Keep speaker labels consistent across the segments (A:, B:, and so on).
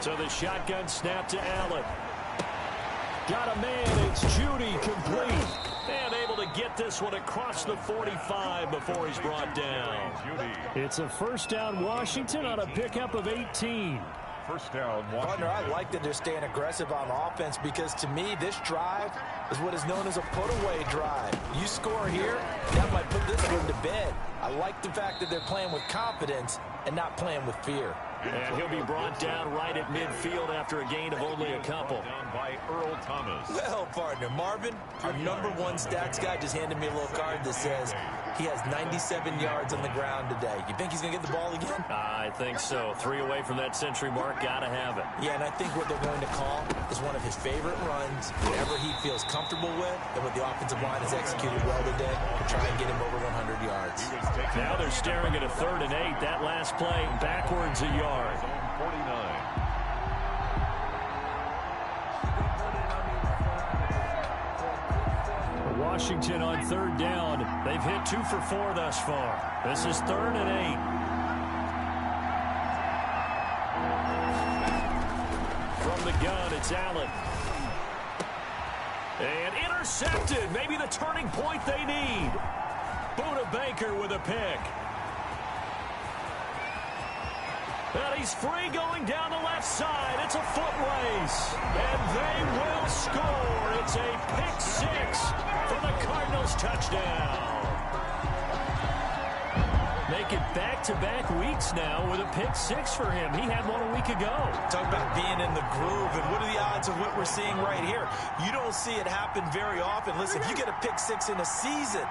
A: So the shotgun snap to Allen. Got a man. It's Judy, complete. And able to get this one across the 45 before he's brought down. It's a first down Washington on a pickup of 18.
B: First down, Washington.
C: Partner, I like that they're staying aggressive on offense because to me, this drive is what is known as a put-away drive. You score here, that might put this one to bed. I like the fact that they're playing with confidence and not playing with fear.
A: And he'll be brought down right at midfield after a gain of only a couple.
B: Down by Earl Thomas.
C: Well, partner, Marvin, our #1 stats guy just handed me a little card that says he has 97 yards on the ground today. You think he's going to get the ball again?
A: I think so. 3 away from that century mark. Got to have it.
C: Yeah, and I think what they're going to call is one of his favorite runs, whatever he feels comfortable with, and what the offensive line has executed well today to try and get him over 100 yards.
A: Now they're staring at a 3rd and 8. That last play backwards a yard.
B: 49.
A: Washington on 3rd down. They've hit 2 for 4 thus far. This is 3rd and 8. From the gun, it's Allen. And intercepted. Maybe the turning point they need. Buda Baker with a pick. And he's free going down the left side. It's a foot race. And they will score. It's a pick 6 for the Cardinals touchdown. Make it back-to-back weeks now with a pick 6 for him. He had one a week ago.
C: Talk about being in the groove, and what are the odds of what we're seeing right here? You don't see it happen very often. Listen, if you get a pick 6 in a season,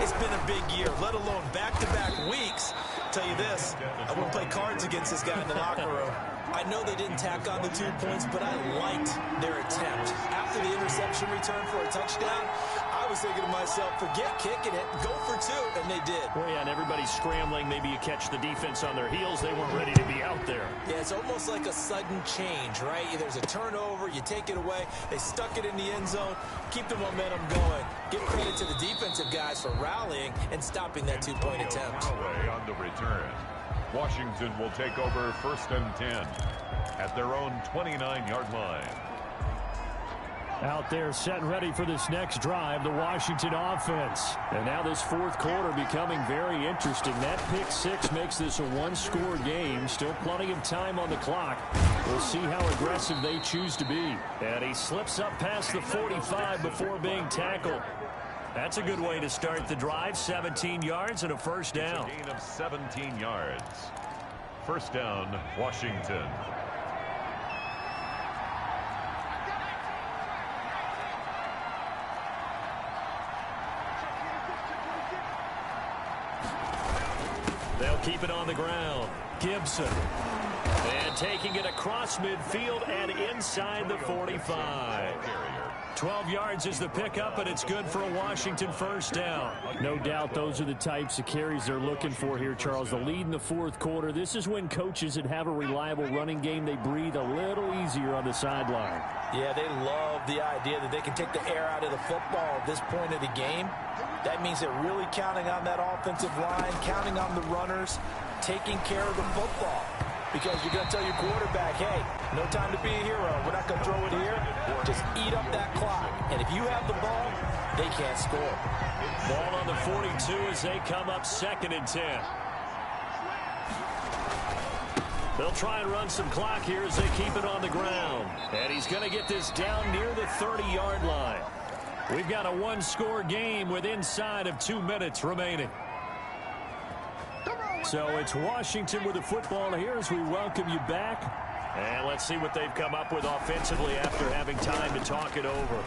C: it's been a big year, let alone back-to-back weeks. Tell you this, I wouldn't play cards against this guy in the locker room. I know they didn't tack on the 2 points, but I liked their attempt. After the interception return for a touchdown, I was thinking to myself, forget kicking it, go for 2, and they did.
A: Well, yeah, and everybody's scrambling. Maybe you catch the defense on their heels. They weren't ready to be out there.
C: Yeah, it's almost like a sudden change, right? There's a turnover, you take it away, they stuck it in the end zone, keep the momentum going. Give credit to the defensive guys for rallying and stopping that 2-point attempt.
B: On the return. Washington will take over 1st and 10 at their own 29-yard line.
A: Out there set and ready for this next drive, the Washington offense. And now this 4th quarter becoming very interesting. That pick 6 makes this a 1-score game. Still plenty of time on the clock. We'll see how aggressive they choose to be. And he slips up past the 45 before being tackled. That's a good way to start the drive. 17 yards and a first down.
B: It's a gain of 17 yards. First down, Washington.
A: They'll keep it on the ground. Gibson. And taking it across midfield and inside the 45. 12 yards is the pickup, and it's good for a Washington first down. No doubt those are the types of carries they're looking for here, Charles. The lead in the 4th quarter. This is when coaches that have a reliable running game, they breathe a little easier on the sideline.
C: Yeah, they love the idea that they can take the air out of the football at this point of the game. That means they're really counting on that offensive line, counting on the runners, taking care of the football. Because you're going to tell your quarterback, hey, no time to be a hero. We're not going to throw it here. Just eat up that clock. And if you have the ball, they can't score.
A: Ball on the 42 as they come up 2nd and 10. They'll try and run some clock here as they keep it on the ground. And he's going to get this down near the 30-yard line. We've got a 1-score game with inside of 2 minutes remaining. So it's Washington with the football here as we welcome you back. And let's see what they've come up with offensively after having time to talk it over.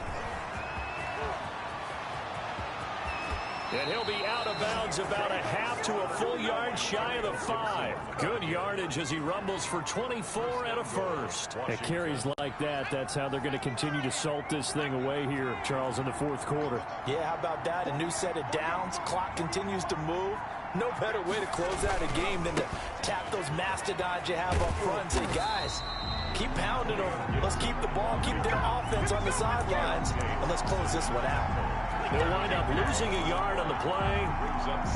A: And he'll be out of bounds about a half to a full yard shy of the 5. Good yardage as he rumbles for 24 and a first. At carries like that, that's how they're going to continue to salt this thing away here, Charles, in the 4th quarter.
C: Yeah, how about that? A new set of downs. Clock continues to move. No better way to close out a game than to tap those mastodons you have up front and say, guys, keep pounding them. Let's keep the ball, keep their offense on the sidelines, and let's close this one out.
A: They'll wind up losing a yard on the play,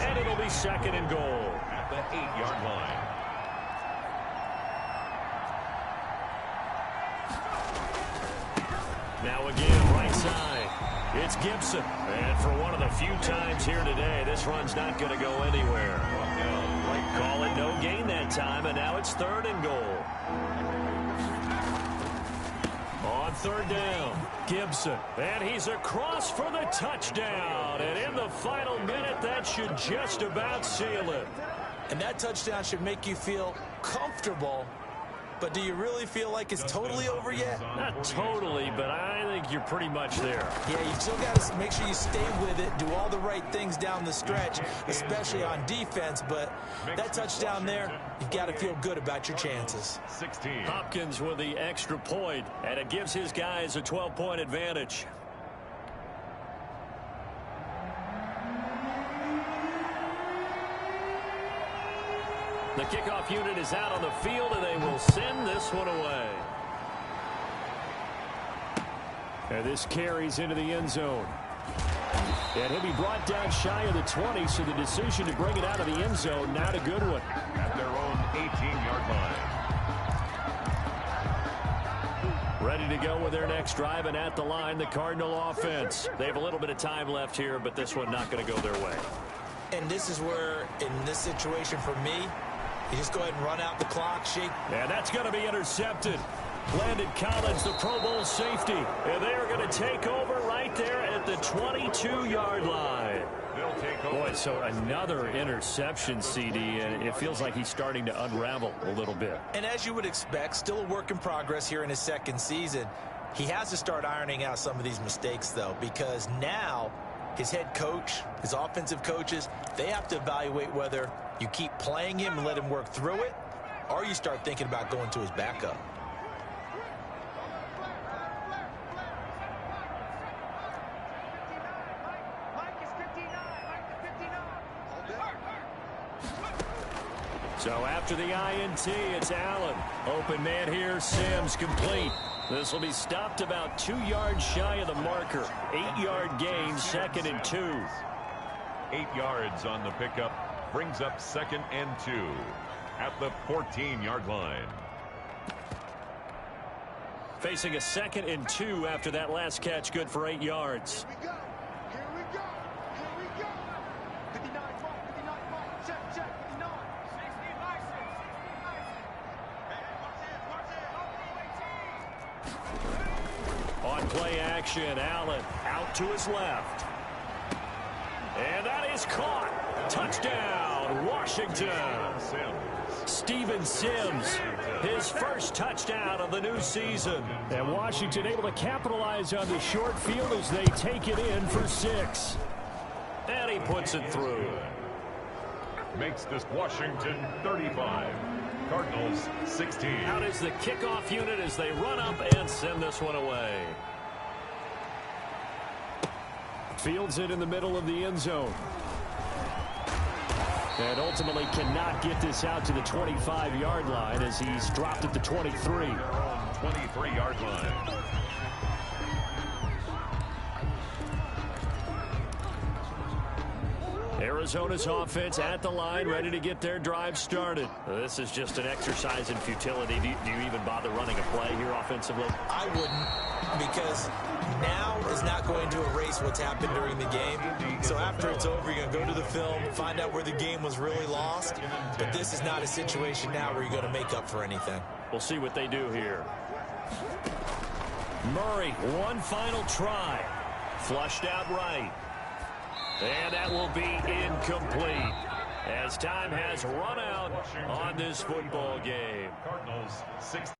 A: and it'll be 2nd and goal.
B: At the 8-yard line.
A: Now again, right side. It's Gibson. And for one of the few times here today, this run's not going to go anywhere. Call it no gain that time, and now it's 3rd and goal. On 3rd down, Gibson. And he's across for the touchdown. And in the final minute, that should just about seal it.
C: And that touchdown should make you feel comfortable. But do you really feel like it's totally over yet?
A: Not totally, but I think you're pretty much there.
C: Yeah, you still got to make sure you stay with it, do all the right things down the stretch, especially on defense. But that touchdown there, you've got to feel good about your chances.
B: 16.
A: Hopkins with the extra point, and it gives his guys a 12-point advantage. The kickoff unit is out on the field, and they will send this one away. And this carries into the end zone. And he'll be brought down shy of the 20, so the decision to bring it out of the end zone, not a good one.
B: At their own 18-yard line.
A: Ready to go with their next drive, and at the line, the Cardinal offense. They have a little bit of time left here, but this one not going to go their way.
C: And this is where, in this situation for me, you just go ahead and run out the clock, shake.
A: And that's going to be intercepted. Landon Collins, the Pro Bowl safety. And they are going to take over right there at the 22-yard line.
B: They'll take over.
A: Boy, so another interception, CD, and it feels like he's starting to unravel a little bit.
C: And as you would expect, still a work in progress here in his 2nd season. He has to start ironing out some of these mistakes, though, because now his head coach, his offensive coaches, they have to evaluate whether you keep playing him and let him work through it, or you start thinking about going to his backup.
A: So after the INT, it's Allen. Open man here, Sims complete. This will be stopped about 2 yards shy of the marker. 8-yard gain, 2nd and 2.
B: 8 yards on the pickup. Brings up 2nd and 2 at the 14-yard line.
A: Facing a 2nd and 2 after that last catch, good for 8 yards.
D: Here we go. Here we go. Here we go. 59 mark, 59 mark. Check, 59. 60
A: On play action, Allen out to his left. And that is caught. Touchdown, Washington. Steven Sims, his first touchdown of the new season. And Washington able to capitalize on the short field as they take it in for 6. And he puts it through.
B: Makes this Washington 35. Cardinals 16.
A: Out is the kickoff unit as they run up and send this one away. Fields it in the middle of the end zone. And ultimately cannot get this out to the 25-yard line as he's dropped at the 23.
B: 23-yard line.
A: Arizona's offense at the line, ready to get their drive started. This is just an exercise in futility. Do you even bother running a play here offensively?
C: I wouldn't, because now is not going to erase what's happened during the game. So after it's over, you're going to go to the film, find out where the game was really lost. But this is not a situation now where you're going to make up for anything.
A: We'll see what they do here. Murray, one final try. Flushed out right. And that will be incomplete as time has run out on this football game.
B: Cardinals 6.